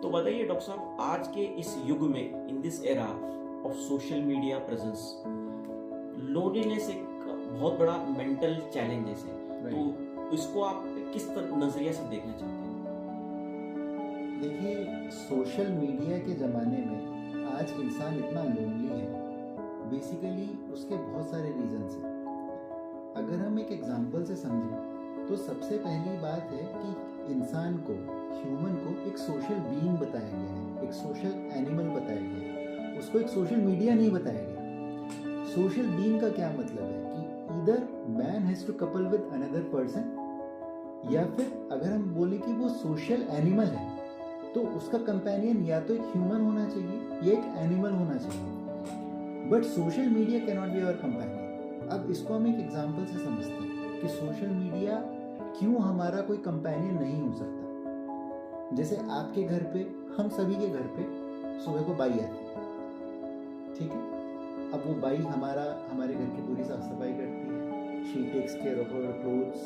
तो बताइए डॉक्टर साहब, आज के इस युग में, in this era of social media presence, loneliness एक बहुत बड़ा मेंटल चैलेंजेस है। तो इसको आप किस नजरिया से देखना चाहते हैं? देखिए, सोशल मीडिया के ज़माने में आज इंसान इतना लोनली है, बेसिकली उसके बहुत सारे रीजंस हैं। अगर हम एक एग्जांपल से समझें तो सबसे पहली बात है कि इंसान को, ह्यूमन को एक सोशल बीइंग बताया गया है, एक सोशल एनिमल बताया गया है, उसको एक सोशल मीडिया नहीं बताया गया। सोशल बीइंग का क्या मतलब है कि either man has to couple with another person, या फिर अगर हम बोले कि वो सोशल एनिमल है तो उसका कंपेनियन या तो एक ह्यूमन होना चाहिए या एक एनिमल होना चाहिए। But social media can not be our companion. अब इसको हम एक एग्जांपल से समझते हैं कि सोशल मीडिया क्यों हमारा कोई कंपेनियन नहीं हो सकता। जैसे आपके घर पे, हम सभी के घर पे सुबह को बाई आती है, ठीक है। अब वो बाई हमारे घर की पूरी साफ सफाई करती है। She takes care of our clothes,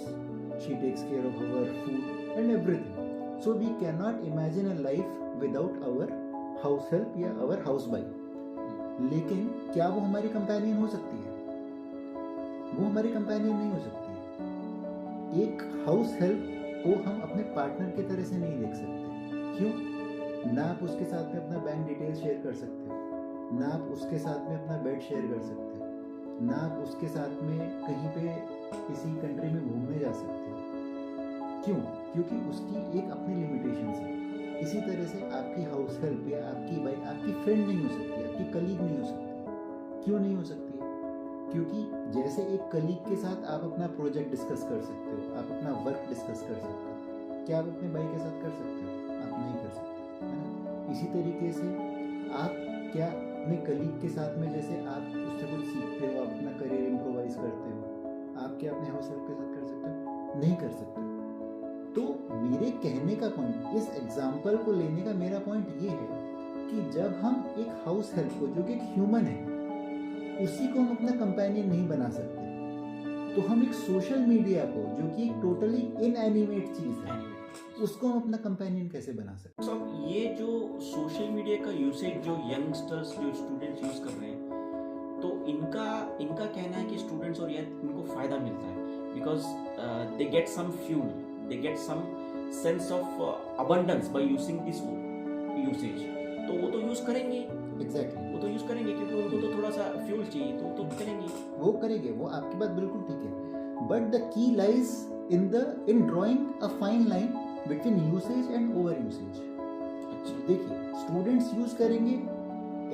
she takes care of our food and everything. So we cannot imagine a life without our house help या our house wife. लेकिन क्या वो हमारी कंपेनियन हो सकती है? वो हमारी कंपेनियन नहीं हो सकती है। एक हाउस हेल्प को हम अपने पार्टनर की तरह से नहीं देख सकते। क्यों? ना आप उसके साथ में अपना बैंक डिटेल शेयर कर सकते हो, ना आप उसके साथ में अपना बेड शेयर कर सकते हो, ना आप उसके साथ में कहीं पे किसी कंट्री में घूमने जा सकते हो। क्यों? क्योंकि उसकी एक अपनी लिमिटेशंस है। इसी तरह से आपकी हाउस हेल्प या आपकी वाइफ आपकी फ्रेंड नहीं हो सकती, आपकी कलीग नहीं हो सकती। क्यों नहीं हो सकती है? क्योंकि जैसे एक कलीग के साथ आप अपना प्रोजेक्ट डिस्कस कर सकते हो, आप अपना वर्क डिस्कस कर सकते हो, क्या आप अपने भाई के साथ कर सकते हो? आप नहीं कर सकते, है ना। इसी तरीके से आप क्या अपने कलीग के साथ में, जैसे आप उससे कुछ सीखते हो, आप अपना करियर इम्प्रोवाइज करते हो, आप क्या अपने हाउस हेल्प के साथ कर सकते हो? नहीं कर सकते। तो मेरे कहने का पॉइंट, इस एग्जाम्पल को लेने का मेरा पॉइंट ये है कि जब हम एक हाउस हेल्प को, जो कि एक ह्यूमन है, उसी को हम अपना कंपेनियन नहीं बना सकते, तो हम एक सोशल मीडिया को, जो कि एक टोटली इनएनिमेट चीज है, उसको हम अपना कंपेनियन कैसे बना सकते? तो ये जो सोशल मीडिया का यूसेज जो यंगस्टर्स, जो स्टूडेंट्स यूज कर रहे हैं, तो इनका कहना है कि स्टूडेंट्स और इनको फायदा मिलता है because they get some fuel, they get some sense of abundance by using this usage. तो वो तो यूज करेंगे, Exactly. वो तो यूज करेंगे क्योंकि उनको तो थोड़ा सा फ्यूल चाहिए, तो करेंगे, वो करेंगे, वो आपकी बात बिल्कुल ठीक है। But the key lies in drawing a fine line between usage and over usage. अच्छा, देखिए, स्टूडेंट्स यूज करेंगे,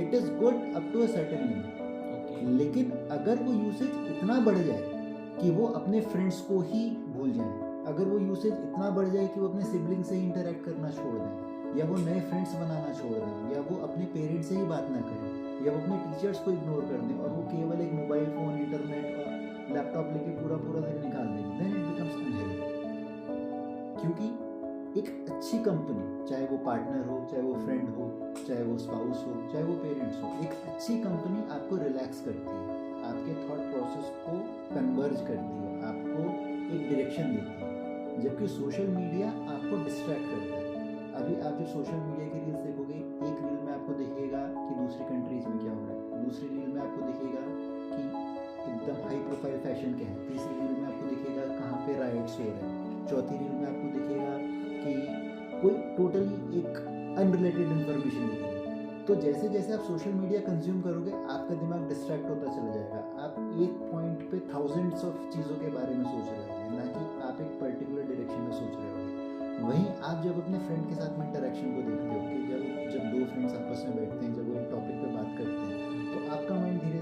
it is good up to a certain limit, लेकिन अगर वो यूसेज इतना बढ़ जाए कि वो अपने फ्रेंड्स को ही भूल जाए, अगर वो यूसेज इतना बढ़ जाए कि वो अपने सिबलिंग से ही इंटरेक्ट करना छोड़ दें, या वो नए फ्रेंड्स बनाना छोड़ दें, या वो अपने पेरेंट्स से ही बात ना करें, या वो अपने टीचर्स को इग्नोर कर दें और वो केवल एक मोबाइल फ़ोन, इंटरनेट और लैपटॉप लेके पूरा दिन निकाल दें, देन इट बिकम्स अनहेल्दी। क्योंकि एक अच्छी कंपनी, चाहे वो पार्टनर हो, चाहे वो फ्रेंड हो, चाहे वो स्पाउस हो, चाहे वो पेरेंट्स हो, एक अच्छी कंपनी आपको रिलैक्स करती है, आपके थॉट प्रोसेस को कन्वर्ज करती है, आपको एक डायरेक्शन देती है। जबकि सोशल मीडिया आपको डिस्ट्रैक्ट करता है। अभी आप जब सोशल मीडिया की रील्स देखोगे, एक रील में आपको दिखेगा कि दूसरी कंट्रीज में क्या हो रहा है, दूसरी रील में आपको दिखेगा कि एकदम हाई प्रोफाइल फैशन क्या है, तीसरी रील में आपको दिखेगा कहाँ पे राइट्स हो रहे हैं, चौथी रील में आपको दिखेगा कि कोई टोटली एक अनरिलेटेड इन्फॉर्मेशन दिखेगी। तो जैसे जैसे आप सोशल मीडिया कंज्यूम करोगे, आपका दिमाग डिस्ट्रैक्ट होता चला जाएगा। आप एक पॉइंट पे थाउजेंड्स ऑफ चीज़ों के बारे में सोच रहे होंगे, ना कि आप एक पर्टिकुलर डायरेक्शन में सोच रहे होंगे। वहीं आप जब अपने फ्रेंड के साथ में इंटरेक्शन को देखते हो कि जब दो फ्रेंड्स आपस में बैठते हैं, जब वो एक टॉपिक पे बात करते हैं, तो आपका माइंड धीरे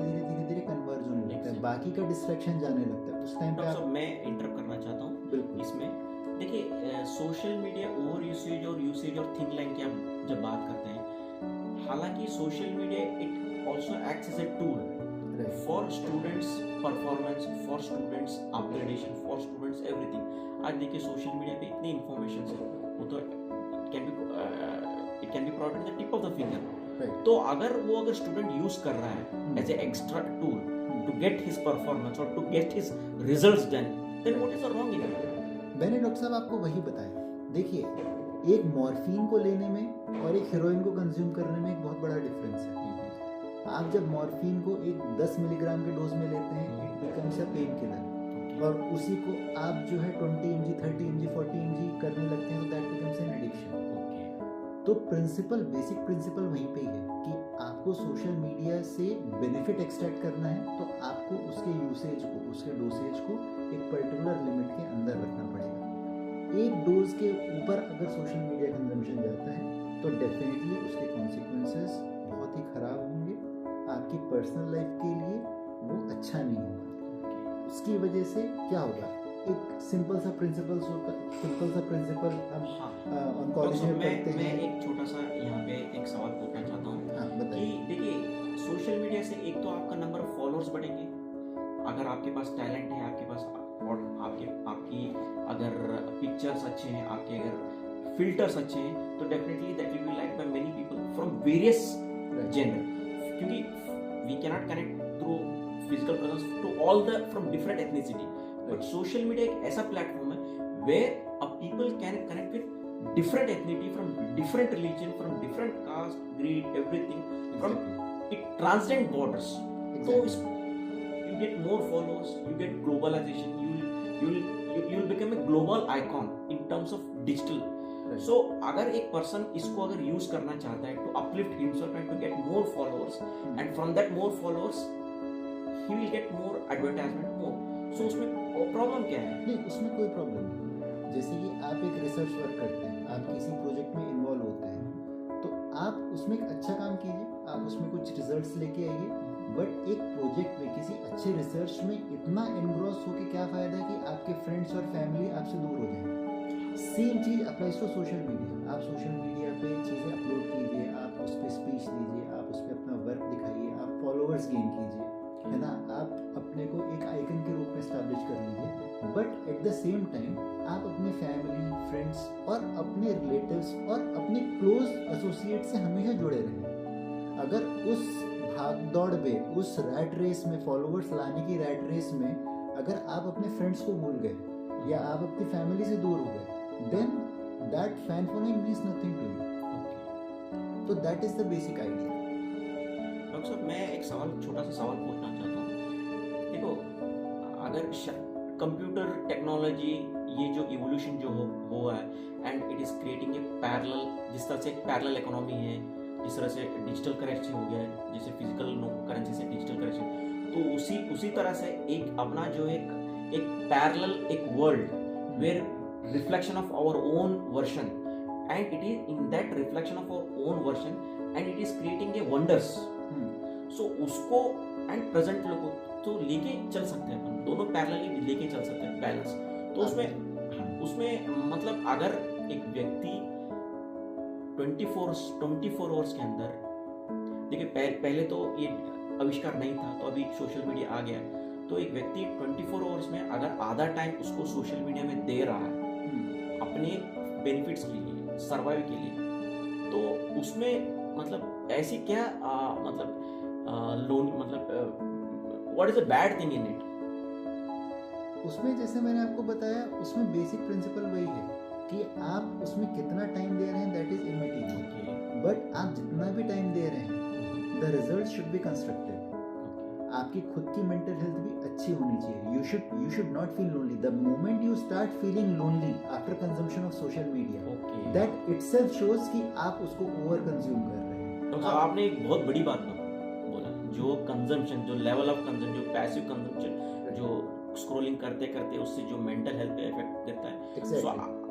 धीरे कन्वर्ज होने लगता है, बाकी का डिस्ट्रैक्शन जाने लगता है। उस टाइम पे आप, मैं इंटरप्ट करना चाहता हूँ बिल्कुल इसमें। देखिए, सोशल मीडिया ओवर यूसेज और थिंग लाइन की आप जब बात करते हैं, हालांकि social media it also acts as a tool for students performance, for students upgradation, for students everything. आज देखिए सोशल मीडिया पे इतनी इन्फॉर्मेशन है, वो तो it can be provided at the tip of the finger. तो अगर स्टूडेंट यूज कर रहा है as a extra tool to get his performance और to get his results done, then what is the wrong in it? मैंने doctor साहब आपको वही बताया। देखिए, एक मॉर्फिन को लेने में और एक हेरोइन को कंज्यूम करने में एक बहुत बड़ा डिफरेंस है। आप जब मॉर्फिन को एक 10 मिलीग्राम के डोज में लेते हैं, it becomes a pain killer, और उसी को आप जो है 20 mg, 30 mg, 40 mg करने लगते हैं, तो दैट बिकम्स एन एडिक्शन। तो बेसिक प्रिंसिपल वहीं पे ही है कि आपको सोशल मीडिया से बेनिफिट एक्सट्रैक्ट करना है, तो आपको उसके यूसेज को, उसके डोसेज को एक पर्टिकुलर लिमिट के अंदर रखना पड़ेगा। एक डोज के ऊपर अगर सोशल मीडिया कंजम्पशन जाता है तो डेफिनेटली उसके कॉन्सिक्वेंसेस बहुत ही खराब होंगे, आपकी पर्सनल लाइफ के लिए वो अच्छा नहीं होगा। उसकी वजह से क्या होगा, एक सिंपल सा प्रिंसिपल हम ऑनकोलॉजी में पढ़ते हैं। मैं एक छोटा सा यहाँ पे एक सवाल पूछना चाहता हूँ कि देखिए सोशल मीडिया से एक तो आपका नंबर ऑफ फॉलोअर्स बढ़ेंगे, अगर आपके पास टैलेंट है, आपके पास और आपकी अगर पिक्चर्स अच्छे हैं, आपके अगर फिल्टर्स अच्छे हैं, तो definitely that will be liked by many people from various gender, क्योंकि we cannot connect through physical presence to all the from different ethnicity, but social media एक ऐसा प्लेटफॉर्म है where a people can connect with different ethnicity, from different religion, from different caste, creed, everything, from it transcend borders. So you get more followers, you get globalization, you'll become a global icon in terms of digital. So अगर एक person इसको अगर use करना चाहता है to uplift himself and to get more followers, and from that more followers he will get more advertisement more. So उसमें problem क्या है? नहीं, उसमें कोई प्रॉब्लम नहीं। जैसे कि आप एक रिसर्च वर्क करते हैं, आप किसी प्रोजेक्ट में इन्वॉल्व होते हैं, तो आप उसमें एक अच्छा काम कीजिए, आप उसमें कुछ रिजल्ट्स लेके आइए, बट एक प्रोजेक्ट में किसी अच्छे रिसर्च में इतना एनग्रॉस होके क्या फ़ायदा है कि आपके फ्रेंड्स और फैमिली आपसे दूर हो जाएंगे। सेम चीज़ अप्लाइज टू सोशल मीडिया। आप सोशल मीडिया पे चीज़ें अपलोड कीजिए, आप उस पर स्पीच दीजिए, आप उस पर अपना वर्क दिखाइए, आप फॉलोअर्स गेन कीजिए, है ना, आप अपने को एक आइकन के रूप में स्टैब्लिश कर लीजिए, but at the same time आप अपने फैमिली, फ्रेंड्स और अपने रिलेटिव्स और अपने क्लोज एसोसिएट से हमेशा जुड़े रहें। अगर उस भाग दौड़ में, उस रैट रेस में, फॉलोअर्स लाने की रैट रेस में अगर आप अपने फ्रेंड्स को भूल गए या आप अपनी फैमिली से दूर हो गए, then that fan following means nothing to you. तो that is the basic idea. Doctor साहब, मैं एक छोटा सा सवाल पूछना चाहता हूँ। देखो, अगर कंप्यूटर टेक्नोलॉजी ये जो इवोल्यूशन जो हुआ है, and it is creating A parallel, जिस तरह से एक पैरेलल इकोनॉमी है, जिस तरह से डिजिटल करेंसी हो गया है, जैसे फिजिकल करेंसी से डिजिटल करेंसी, तो उसी तरह से एक अपना जो एक पैरेलल एक world where reflection of our own version, and it is in that reflection of our own version and it is creating a wonders. So उसको एंड प्रेजेंट लोगों तो लेके चल सकते हैं, अपन दोनों पैरेलली लेके चल सकते हैं, बैलेंस। तो उसमें मतलब अगर एक व्यक्ति 24 आवर्स के अंदर, देखिए पहले तो ये आविष्कार नहीं था, तो अभी सोशल मीडिया आ गया, तो एक व्यक्ति 24 आवर्स में अगर आधा टाइम उसको सोशल मीडिया में दे रहा है अपने बेनिफिट्स के लिए, सर्वाइव के लिए, तो उसमें मतलब ऐसी क्या what is the bad thing in it? उसमें जैसे मैंने आपको बताया, उसमें बेसिक प्रिंसिपल वही है कि आप उसमें कितना टाइम दे रहे हैं, दैट इज इमैटेरियल, बट आप जितना भी टाइम दे रहे हैं, the result should be constructive. आपकी खुद की मेंटल हेल्थ भी अच्छी होनी चाहिए। You should not feel lonely. The moment you start feeling lonely after consumption of social media, that itself shows कि आप उसको ओवर कंज्यूम कर रहे हैं। तो आपने एक बहुत बड़ी बात बोला, जो कंजम्पशन, जो लेवल ऑफ कंजम्पशन, जो पैसिव कंजम्पशन, जो स्क्रॉलिंग करते करते उससे जो मेंटल हेल्थ पे इफेक्ट देता है, exactly.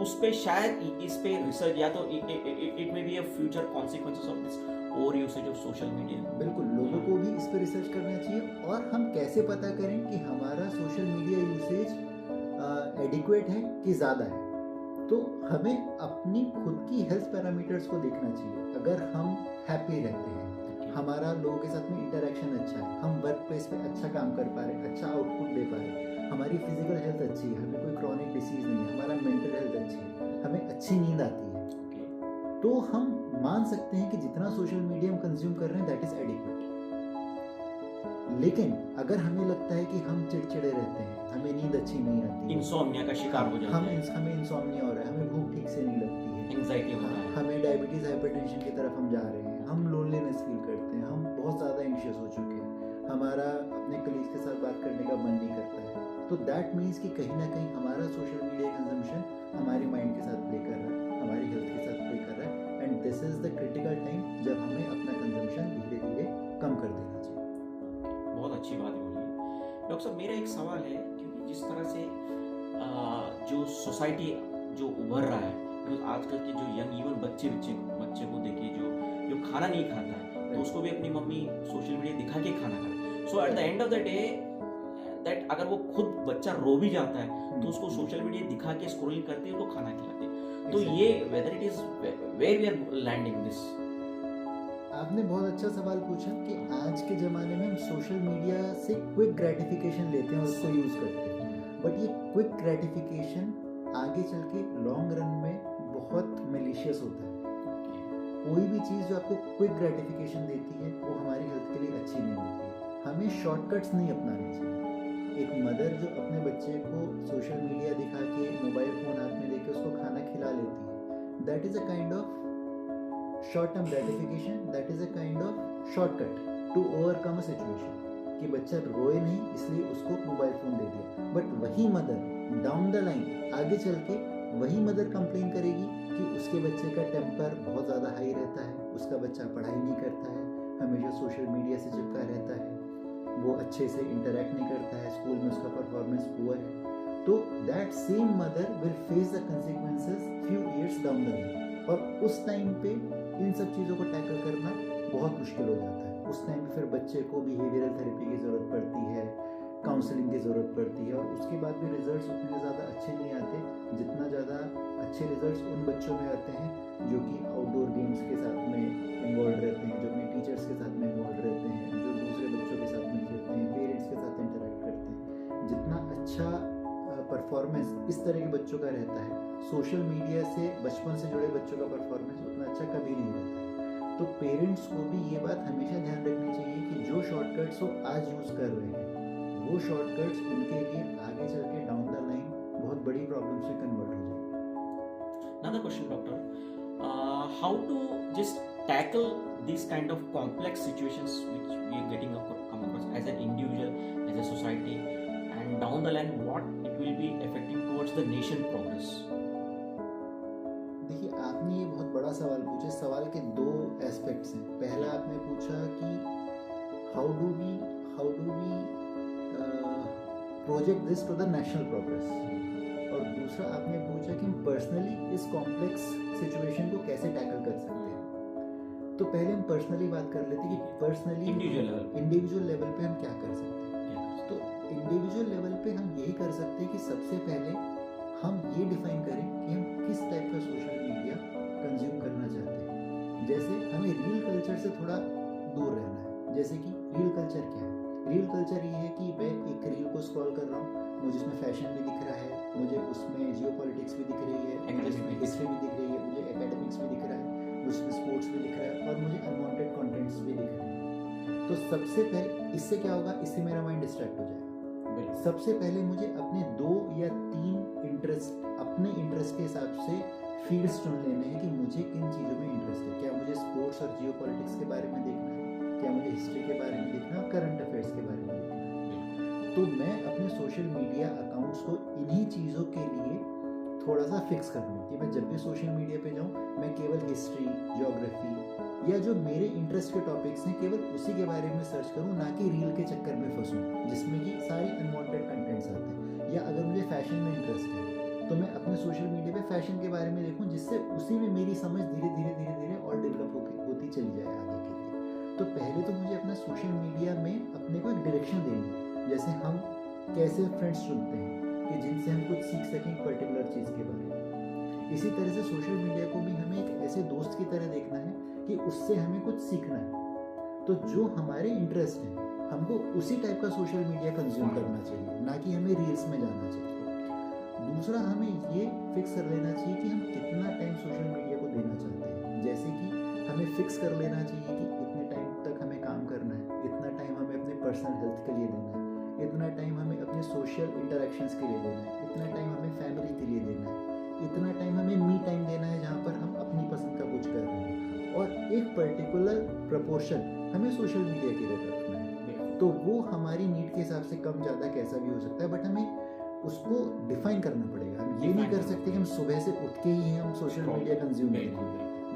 उस पे शायद इस पे रिसर्च, या तो it may be a future consequences of this over usage of social media. बिल्कुल, लोगों को भी इस पे रिसर्च करना चाहिए। और हम कैसे पता करें कि हमारा सोशल मीडिया यूसेज एडिक्वेट है कि ज़्यादा है? तो हमें अपनी खुद की हेल्थ पैरामीटर्स को देखना चाहिए। अगर हम हैप्पी रहते हैं, हमारा लोगों के साथ में इंटरेक्शन अच्छा है, हम वर्क प्लेस पे अच्छा काम कर पा रहे हैं, अच्छा आउटपुट दे पा रहे हैं, हमारी फिजिकल हेल्थ अच्छी है, हमें कोई क्रॉनिक डिसीज नहीं है, हमारा मेंटल हेल्थ अच्छी है, हमें अच्छी नींद आती है, तो हम मान सकते हैं कि जितना सोशल मीडिया हम कंज्यूम कर रहे हैं दैट इज एडिक्वेट। लेकिन अगर हमें लगता है कि हम चिड़चिड़े रहते हैं, हमें नींद अच्छी नहीं आती, इंसोम्निया का शिकार हो जाता है, हमें इंसोम्निया हो रहा है, हमें भूख ठीक से नहीं लगती है, एंजाइटी हो रहा है, हमें डायबिटीज हाइपरटेंशन की तरफ हम जा रहे हैं, हम लोनलीनेस फील करते हैं, हम बहुत ज़्यादा एंशियस हो चुके हैं, हमारा अपने कलीग्स के साथ बात करने का मन नहीं करता है, तो दैट मीन्स कि कहीं ना कहीं हमारा सोशल मीडिया कंजम्पशन हमारे माइंड के साथ प्ले कर रहा है, हमारी हेल्थ के साथ प्ले कर रहा है, and this is the critical time जब हमें अपना कंजम्पशन धीरे धीरे कम कर देना चाहिए। बहुत अच्छी बात बोली है डॉक्टर साहब। मेरा एक सवाल है, क्योंकि जिस तरह से जो सोसाइटी जो उभर रहा है, तो आजकल के जो यंग इवन बच्चे को देखिए जो खाना नहीं खाता है, तो उसको भी अपनी मम्मी सोशल मीडिया दिखा के खाना खाए। So at the end of the day that अगर वो खुद बच्चा रो भी जाता है तो उसको सोशल मीडिया दिखा के स्क्रोलिंग करते हैं तो खाना खिलाते हैं। तो ये whether it is where we are landing this. आपने बहुत अच्छा सवाल पूछा कि आज के ज़माने में हम सोशल मीडिया से क्विक ग्रेटिफिकेशन लेते हैं और उसको यूज़ करते हैं, बट ये क्विक ग्रेटिफिकेशन आगे चल के लॉन्ग रन में बहुत मेलिशियस होता है। कोई भी चीज़ जो आपको क्विक ग्रेटिफिकेशन देती है वो हमारी हेल्थ के लिए अच्छी नहीं होती है। हमें शॉर्टकट्स नहीं अपनाने चाहिए। एक मदर जो अपने बच्चे को सोशल मीडिया दिखा के मोबाइल फ़ोन हाथ में देके उसको खाना खिला लेती है, that is a kind of short term gratification, that is a kind of shortcut to overcome a situation कि बच्चा रोए नहीं इसलिए उसको मोबाइल फ़ोन दे दिया। बट वही मदर डाउन द लाइन आगे चल के वही मदर कंप्लेन करेगी कि उसके बच्चे का टेम्पर बहुत ज़्यादा हाई रहता है, उसका बच्चा पढ़ाई नहीं करता है, हमेशा सोशल मीडिया से चिपका रहता है, वो अच्छे से इंटरेक्ट नहीं करता है, स्कूल में उसका परफॉर्मेंस पुअर है। तो that same mother will face the consequences few years down the line, और उस टाइम पे इन सब चीज़ों को टैकल करना बहुत मुश्किल हो जाता है। उस टाइम पे फिर बच्चे को बिहेवियरल थेरेपी की ज़रूरत पड़ती है, काउंसलिंग की ज़रूरत पड़ती है, और उसके बाद भी रिजल्ट्स उतने ज़्यादा अच्छे नहीं आते जितना ज़्यादा अच्छे रिजल्ट्स उन बच्चों में आते हैं जो कि आउटडोर गेम्स के साथ में इन्वॉल्व रहते हैं, जो अपने टीचर्स के साथ में इन्वॉल्व रहते हैं, जो दूसरे बच्चों के साथ में खेलते हैं, पेरेंट्स के साथ इंटरेक्ट करते हैं। जितना अच्छा परफॉर्मेंस इस तरह के बच्चों का रहता है, सोशल मीडिया से बचपन से जुड़े बच्चों का परफॉर्मेंस उतना अच्छा कभी नहीं रहता है। तो पेरेंट्स को भी ये बात हमेशा ध्यान रखनी चाहिए कि जो शॉर्टकट्स वो आज यूज़ कर रहे हैं वो शॉर्टकट्स उनके लिए आगे चल के डाउन द लाइन बहुत बड़ी प्रॉब्लम्स में कन्वर्ट हो जाएगी। Another question, doctor. How to just tackle these kind of complex situations which we are getting come across as an individual, as a society, and down the line, what it will be affecting towards the nation progress? देखिए, आपने ये बहुत बड़ा सवाल पूछा। सवाल के दो एस्पेक्ट्स हैं। पहला आपने पूछा कि how do we project this to the national progress, और दूसरा आपने पूछा कि हम पर्सनली इस कॉम्प्लेक्स सिचुएशन को कैसे टैकल कर सकते हैं। तो पहले हम पर्सनली बात कर लेते हैं कि पर्सनली इंडिविजुअल लेवल पे हम क्या कर सकते हैं। तो इंडिविजुअल लेवल पे हम यही कर सकते हैं कि सबसे पहले हम ये डिफाइन करें कि हम किस टाइप का सोशल मीडिया कंज्यूम करना चाहते हैं। जैसे हमें रील कल्चर से थोड़ा दूर रहना है। जैसे कि रील कल्चर क्या है? रील कल्चर ये है कि मैं एक रील को स्क्रॉल कर रहा हूँ, मुझे उसमें फैशन भी दिख रहा है, मुझे उसमें जियोपॉलिटिक्स भी दिख रही है, मुझे उसमें हिस्ट्री भी दिख रही है, मुझे एकेडमिक्स भी दिख रहा है, मुझे उसमें स्पोर्ट्स भी दिख रहा है, और मुझे अनवांटेड कंटेंट्स भी दिख रहे हैं। तो सबसे पहले इससे क्या होगा, इससे मेरा माइंड डिस्ट्रैक्ट हो जाएगा। सबसे पहले मुझे अपने 2 या 3 इंटरेस्ट, अपने इंटरेस्ट के हिसाब से फील्ड्स चुन लेने हैं कि मुझे किन चीज़ों में इंटरेस्ट है। क्या मुझे स्पोर्ट्स और जियोपॉलिटिक्स के बारे में देखना है, क्या मुझे हिस्ट्री के बारे में देखना है, और करंट अफेयर्स के बारे में देखना है। तो मैं अपने सोशल मीडिया अकाउंट्स को इन्हीं चीज़ों के लिए थोड़ा सा फिक्स कर लूँ कि मैं जब भी सोशल मीडिया पे जाऊँ मैं केवल हिस्ट्री, ज्योग्राफी या जो मेरे इंटरेस्ट के टॉपिक्स हैं केवल उसी के बारे में सर्च करूँ, ना कि रील के चक्कर में फंसूँ जिसमें कि सारी अनवांटेड कंटेंट्स आते हैं। या अगर मुझे फैशन में इंटरेस्ट है तो मैं अपने सोशल मीडिया पे फैशन के बारे में देखूं, जिससे उसी में मेरी समझ धीरे धीरे और डेवलप होती चली जाए आगे के लिए। तो पहले तो मुझे अपना सोशल मीडिया में अपने को एक डायरेक्शन देनी है। जैसे हम कैसे फ्रेंड्स चुनते हैं कि जिनसे हम कुछ सीख सकें एक पर्टिकुलर चीज़ के बारे में, इसी तरह से सोशल मीडिया को भी हमें एक ऐसे दोस्त की तरह देखना है कि उससे हमें कुछ सीखना है। तो जो हमारे इंटरेस्ट हैं हमको उसी टाइप का सोशल मीडिया कंज्यूम करना चाहिए, ना कि हमें रील्स में जाना चाहिए। दूसरा, हमें ये फिक्स कर लेना चाहिए कि हम कितना टाइम सोशल मीडिया को देना चाहते हैं। जैसे कि हमें फिक्स कर लेना चाहिए कि इतने टाइम तक हमें काम करना है, इतना टाइम हमें अपने पर्सनल हेल्थ के लिए देना है, इतना टाइम हमें अपने सोशल इंटरेक्शंस के लिए देना है, इतना टाइम हमें फैमिली के लिए देना है, इतना टाइम हमें मी टाइम देना है जहाँ पर हम अपनी पसंद का कुछ कर रहे हैं, और एक पर्टिकुलर प्रपोर्शन हमें सोशल मीडिया के लिए रखना है। तो वो हमारी नीड के हिसाब से कम ज़्यादा कैसा भी हो सकता है, बट हमें उसको डिफाइन करना पड़ेगा। हम ये नहीं कर सकते कि हम सुबह से उठ के ही हम सोशल मीडिया कंज्यूम करेंगे,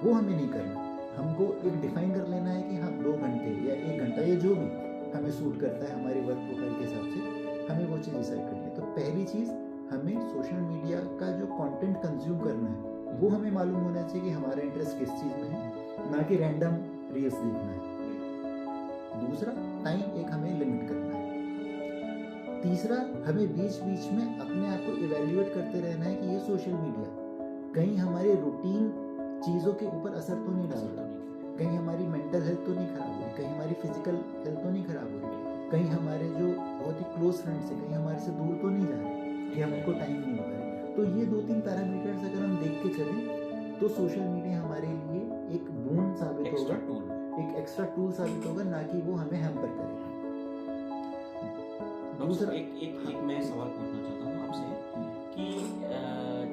वो हमें नहीं करना। हमको एक डिफाइन कर लेना है कि हाँ 2 घंटे या 1 घंटा या जो भी हमें सूट करता है हमारे वर्क प्रोफाइल के हिसाब से, हमें वो चीज़ डिसाइड करनी है। तो पहली चीज़, हमें सोशल मीडिया का जो कंटेंट कंज्यूम करना है वो हमें मालूम होना चाहिए कि हमारा इंटरेस्ट किस चीज़ में है, ना कि रैंडम रील्स देखना है। दूसरा, टाइम एक हमें लिमिट करना है। तीसरा, हमें बीच बीच में अपने आप को इवैल्यूएट करते रहना है कि ये सोशल मीडिया कहीं हमारे रूटीन चीज़ों के ऊपर असर तो नहीं डाल रहा, कहीं हमारी मेंटल हेल्थ तो नहीं खराब हो रही, कहीं हमारी फिजिकल हेल्थ तो नहीं खराब हो रही, कहीं हमारे जो बहुत ही क्लोज फ्रेंड्स हैं कहीं हमारे से दूर तो नहीं जा रहे कि हम उनको टाइम नहीं दे रहे। तो ये 2-3 पैरामीटर्स अगर हम देख के चलें तो सोशल मीडिया हमारे लिए एक बून साबित होगा, एक एक्स्ट्रा टूल साबित होगा, ना कि वो हमें हैम्पर करेगा। दूसरा एक मैं सवाल पूछना चाहता हूँ आपसे कि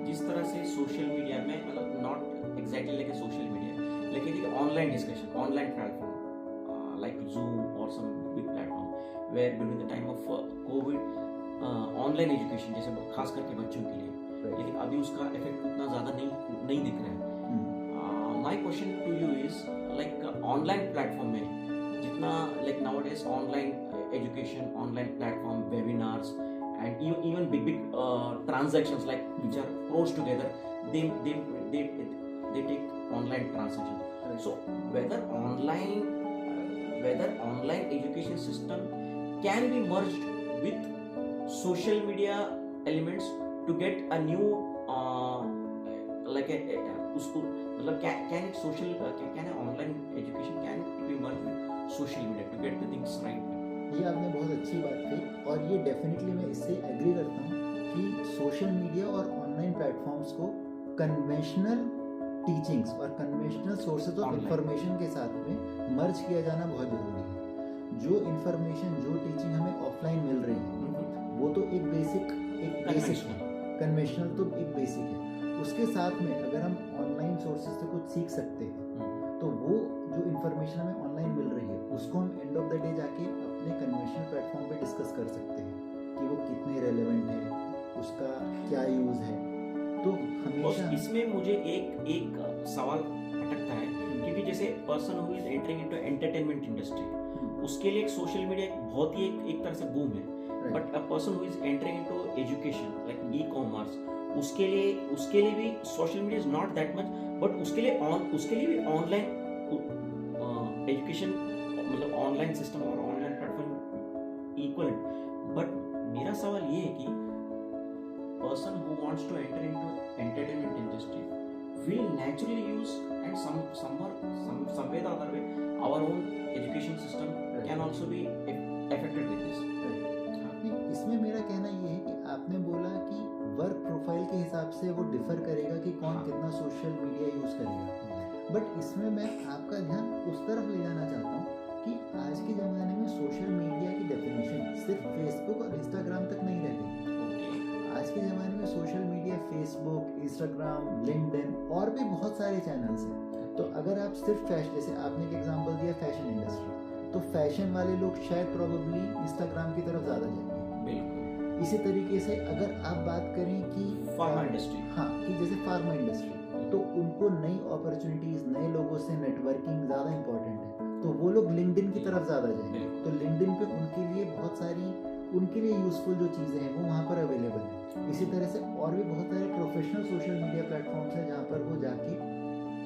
जिस तरह से सोशल मीडिया में, मतलब not exactly like social media, लेकिन online discussion, online platform like Zoom और some big platform where during the time of COVID online education, जैसे खास करके बच्चों के लिए, लेकिन अभी उसका इफेक्ट उतना ज़्यादा नहीं दिख रहा है। My question to you is like online platform में जितना like nowadays online education, online platform, webinars, and even big transactions like which are closed together, they take online transactions. Right. So whether online education system can be merged with social media elements to get a new like a उसको मतलब can online education can be merged with social media to get the things right? ये आपने बहुत अच्छी बात कही, और ये डेफिनेटली मैं इससे एग्री करता हूँ कि सोशल मीडिया और ऑनलाइन प्लेटफॉर्म्स को कन्वेंशनल टीचिंग्स और कन्वेंशनल सोर्सेज ऑफ इंफॉर्मेशन के साथ में मर्ज किया जाना बहुत ज़रूरी है। जो इंफॉर्मेशन, जो टीचिंग हमें ऑफलाइन मिल रही है वो तो एक बेसिक है, कन्वेंशनल तो एक बेसिक है। उसके साथ में अगर हम ऑनलाइन सोर्सेज से कुछ सीख सकते हैं तो वो जो इन्फॉर्मेशन हमें ऑनलाइन मिल रही है उसको हम एंड ऑफ द डे जाके अपने कन्वेंशनल प्लेटफॉर्म पे डिस्कस कर सकते हैं कि वो कितने रेलेवेंट है, उसका क्या यूज़ है। तो हमेशा इसमें मुझे एक सवाल अटकता है, क्योंकि जैसे person who is entering into entertainment industry, उसके लिए सोशल मीडिया बहुत ही एक तरह से बूम है, but a person who is entering into education like e-commerce, उसके लिए भी social media is not that much, but उसके लिए भी ऑनलाइन एजुकेशन मतलब ऑनलाइन सिस्टम और ऑनलाइन प्लेटफॉर्म इक्वल। बट मेरा सवाल ये है कि person who wants to enter into entertainment industry will naturally use and some way the other way our own education system can also be affected with this. इसमें मेरा कहना ये है कि आपने बोला कि वर्क प्रोफाइल के हिसाब से वो डिफर करेगा कि कौन कितना सोशल मीडिया यूज करेगा, बट इसमें मैं आपका ध्यान उस तरफ ले जाना चाहता हूँ कि आज के ज़माने में सोशल मीडिया की डेफिनेशन सिर्फ फेसबुक और इंस्टाग्राम तक नहीं रह गई। आज के ज़माने में social media Facebook, Instagram, LinkedIn और भी बहुत सारे चैनल्स हैं। तो अगर आप सिर्फ फैशन, जैसे आपने एक एग्जांपल दिया फैशन इंडस्ट्री, तो फैशन वाले लोग शायद प्रोबेबली इंस्टाग्राम की तरफ ज़्यादा जाएंगे। बिल्कुल। इसी तरीके से अगर आप बात करें कि फार्मा इंडस्ट्री, हाँ, कि जैसे फार्मा इंडस्ट्री, तो उनको नई अपॉर्चुनिटीज़, नए लोगों से नेटवर्किंग ज़्यादा इंपॉर्टेंट है, तो वो लोग लिंक्डइन की तरफ ज़्यादा जाएंगे। तो लिंक्डइन पे उनके लिए बहुत सारी उनके लिए यूज़फुल जो चीज़ें हैं वो वहाँ पर अवेलेबल है। इसी तरह से और भी बहुत सारे प्रोफेशनल सोशल मीडिया प्लेटफॉर्म्स हैं जहाँ पर वो जाके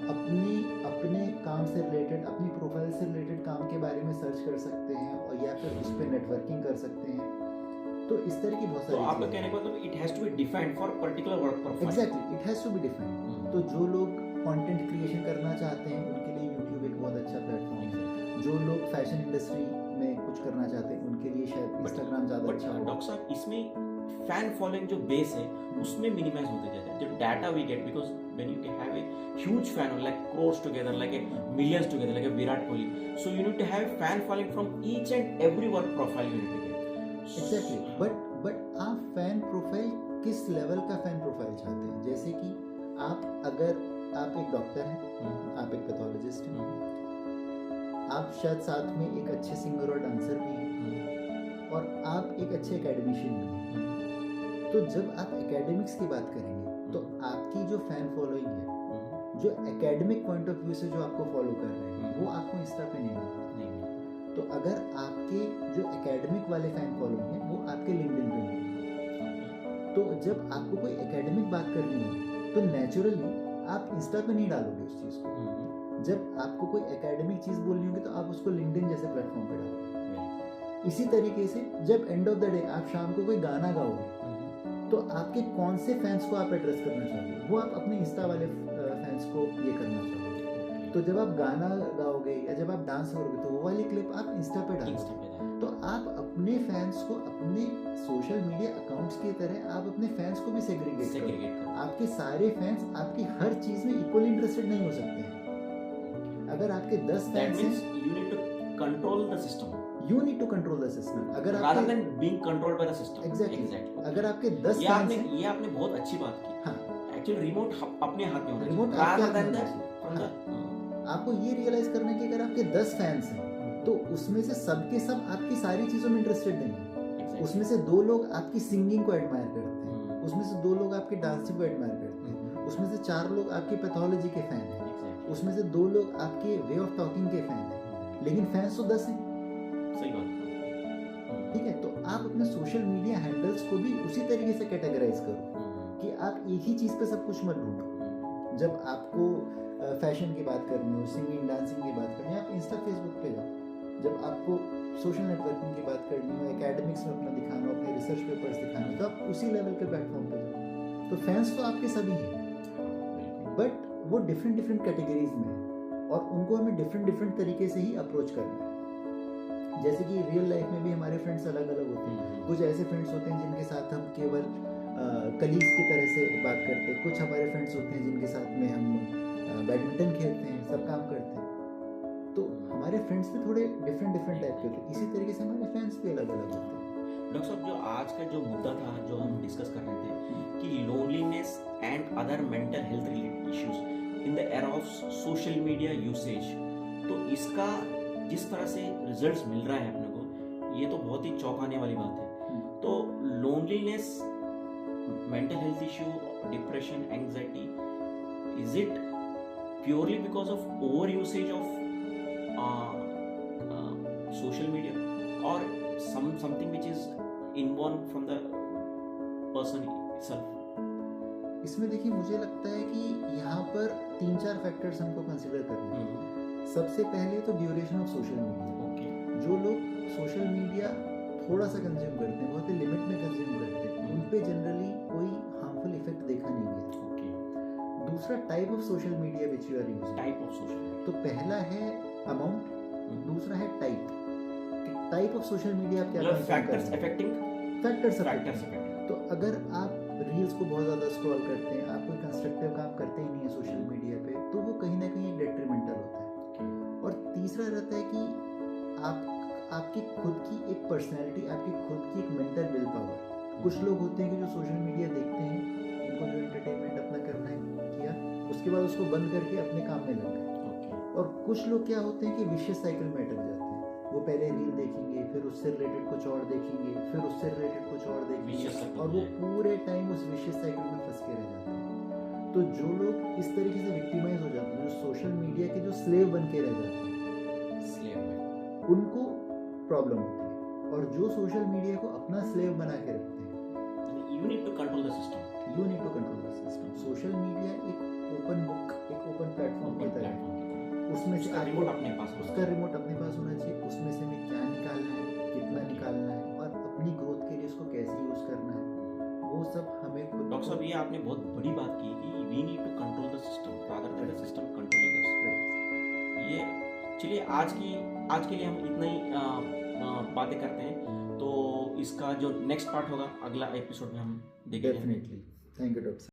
अपने काम से रिलेटेड, अपनी प्रोफाइल से रिलेटेड काम के बारे में सर्च कर सकते हैं और या फिर उस पर नेटवर्किंग कर सकते हैं। तो इस तरह की बहुत सारी, तो आपका कहने का मतलब it has to be defined for particular work profile. Exactly, it has to be defined. तो जो लोग कंटेंट क्रिएशन करना चाहते हैं उनके लिए यूट्यूब एक बहुत अच्छा प्लेटफॉर्म है। जो लोग फैशन इंडस्ट्री में कुछ करना चाहते हैं उनके लिए शायद इंस्टाग्राम ज़्यादा अच्छा होगा। डॉक्टर साहब, इसमें फैन फॉलोइंग जो बेस है उसमें मिनिमाइज होते जाता है. जो data we get, because when you have a huge fan like crores together, like a millions together, like a Virat Kohli, so you need to have fan following from each and every work profile you need to get. Exactly. But आप fan profile किस level का fan profile चाहते हैं? जैसे कि आप एक doctor हैं, आप एक पैथोलॉजिस्ट हैं, आप शायद साथ में एक अच्छे सिंगर और डांसर भी हैं, और आप एक अच्छे एकेडमिशियन भी हैं. तो जब आप एकेडमिक्स की बात करेंगे तो आपकी जो फैन फॉलोइंग है, जो एकेडमिक पॉइंट ऑफ व्यू से जो आपको फॉलो कर रहे हैं, वो आपको इंस्टा पे नहीं मिलेगा. तो अगर आपके जो एकेडमिक वाले फैन फॉलोइंग है वो आपके लिंक्डइन पे मिलेंगे. तो जब आपको कोई एकेडमिक बात करनी होगी तो नेचुरली आप इंस्टा पे नहीं डालोगे उस चीज़ को. जब आपको कोई एकेडमिक चीज़ बोलनी होगी तो आप उसको लिंक्डइन जैसे प्लेटफॉर्म पे डालोगे. इसी तरीके से जब एंड ऑफ द डे आप शाम को कोई गाना गाओगे तो आपके कौन से फैंस को आप एड्रेस करना चाहोगे? वो आप अपने इंस्टा वाले फैंस को ये करना चाहोगे. तो जब आप गाना गाओगे या जब आप डांस करोगे तो वो वाली क्लिप आप इंस्टा पे डालोगे. तो आप अपने फैंस को अपने सोशल मीडिया अकाउंट्स की तरह आप अपने फैंस को भी सेग्रीगेट करो. आपके सारे फैंस आपकी हर चीज में इक्वली इंटरेस्टेड नहीं हो सकते हैं. अगर आपके 10 फैंस हैं, you need to control the system. You need to control the system. अगर rather than being controlled by the system. Exactly. अगर आपके 10 ये फैंस हैं, ये आपने बहुत अच्छी बात की. हाँ, एक्चुअली रिमोट अपने हाथ में होना चाहिए. Remote rather than the from the आपको ये रियलाइज करना है कि अगर आपके 10 फैंस हैं तो उसमें से सबके सब आपकी सारी चीजों में इंटरेस्टेड नहीं है. उसमें से 2 लोग आपकी सिंगिंग को एडमायर करते हैं, उसमें से 2 लोग आपकी डांसिंग को एडमायर करते हैं, उसमें से 4 लोग आपकी पैथोलॉजी के फैन हैं, उसमें से 2 लोग आपके वे ऑफ टॉकिंग के फैन हैं, लेकिन फैंस तो 10 हैं. सही बात. ठीक है. तो आप अपने सोशल मीडिया हैंडल्स को भी उसी तरीके से कैटेगराइज करो कि आप एक ही चीज पे सब कुछ मत ढूंढो. जब आपको फैशन की बात करनी हो, सिंगिंग डांसिंग की बात करनी हो, आप इंस्टा फेसबुक पे जाओ. जब आपको सोशल नेटवर्किंग की बात करनी हो, एकेडमिक्स में अपना दिखाना हो, अपने रिसर्च पेपर्स दिखाना हो, तो आप उसी लेवल के प्लेटफॉर्म पे जाओ. तो फैंस तो आपके सभी हैं, बट वो डिफरेंट कैटेगरीज में है और उनको हमें डिफरेंट तरीके से ही अप्रोच करना है. जैसे कि रियल लाइफ में भी हमारे फ्रेंड्स अलग अलग होते हैं. कुछ ऐसे फ्रेंड्स होते हैं जिनके साथ हम केवल कलीग्स की तरह से बात करते हैं. कुछ हमारे फ्रेंड्स होते हैं जिनके साथ में हम बैडमिंटन खेलते हैं, सब काम करते हैं. तो हमारे फ्रेंड्स भी थोड़े डिफरेंट टाइप के होते हैं. इसी तरीके से हमारे फैंस भी अलग अलग होते हैं. डॉक्टर साहब, जो आज का जो मुद्दा था जो हम डिस्कस कर रहे थे कि loneliness and other mental health related issues in the era of social media usage, तो इसका जिस तरह से रिजल्ट्स मिल रहा है अपने को, ये तो बहुत ही चौंकाने वाली बात है. तो loneliness, mental health issue, depression, anxiety, is it purely because of over usage of social media और something which is inborn from the person itself? इसमें देखिए, मुझे लगता है कि यहाँ पर 3-4 फैक्टर्स हमको कंसिडर करने हैं. सबसे पहले तो ड्यूरेशन ऑफ सोशल मीडिया. जो लोग सोशल मीडिया थोड़ा सा कंज्यूम करते हैं, बहुत ही लिमिट में कंज्यूम करते हैं, उन पे जनरली कोई हार्मफुल इफेक्ट देखा नहीं गया. दूसरा, type of social media which you are using. Type of social media, तो पहला है अमाउंट, दूसरा है टाइप ऑफ सोशल मीडिया. आप क्या फैक्टर्स अफेक्टिंग. तो अगर आप रील्स को बहुत ज़्यादा स्क्रॉल करते हैं, आप कोई कंस्ट्रक्टिव काम करते ही नहीं है सोशल मीडिया पे, तो वो कहीं ना कहीं डेट्रीमेंटल होता है. और तीसरा रहता है कि आपकी खुद की एक पर्सनैलिटी, आपकी खुद की एक मेंटल विल पावर. कुछ लोग होते हैं कि जो सोशल मीडिया देखते हैं, उनको जो एंटरटेनमेंट अपना करना है किया, उसके बाद उसको बंद करके अपने काम में लग गए. और कुछ लोग क्या होते हैं कि विशियस साइकिल में अटक जाते हैं. वो पहले रील देखेंगे, फिर उससे रिलेटेड कुछ और देखेंगे, फिर उससे रिलेटेड कुछ और देखेंगे, और वो पूरे टाइम उस विशियस साइकिल में फंस के रह जाते हैं. तो जो लोग इस तरीके से विक्टिमाइज हो जाते हैं, जो सोशल मीडिया के जो स्लेव बन के रह जाते हैं, उनको प्रॉब्लम होती है. और जो सोशल मीडिया को अपना स्लेव बना के रखते हैं, you need to control the system. Social media एक ओपन बुक, एक ओपन प्लेटफॉर्म की तरह है. उसमें से उसका रिमोट अपने पास होना चाहिए. उसमें से हमें क्या निकालना है, कितना निकालना है, और अपनी ग्रोथ के लिए उसको कैसे यूज करना है, वो सब हमें खुद. डॉक्टर साहब, ये आपने बहुत बड़ी बात की कि we need to control the system rather than the system controlling us. ये चलिए आज के लिए हम इतना ही बातें करते हैं. तो इसका जो नेक्स्ट पार्ट होगा अगला एपिसोड में हम देखेंगे। डेफिनेटली। Thank you doctor.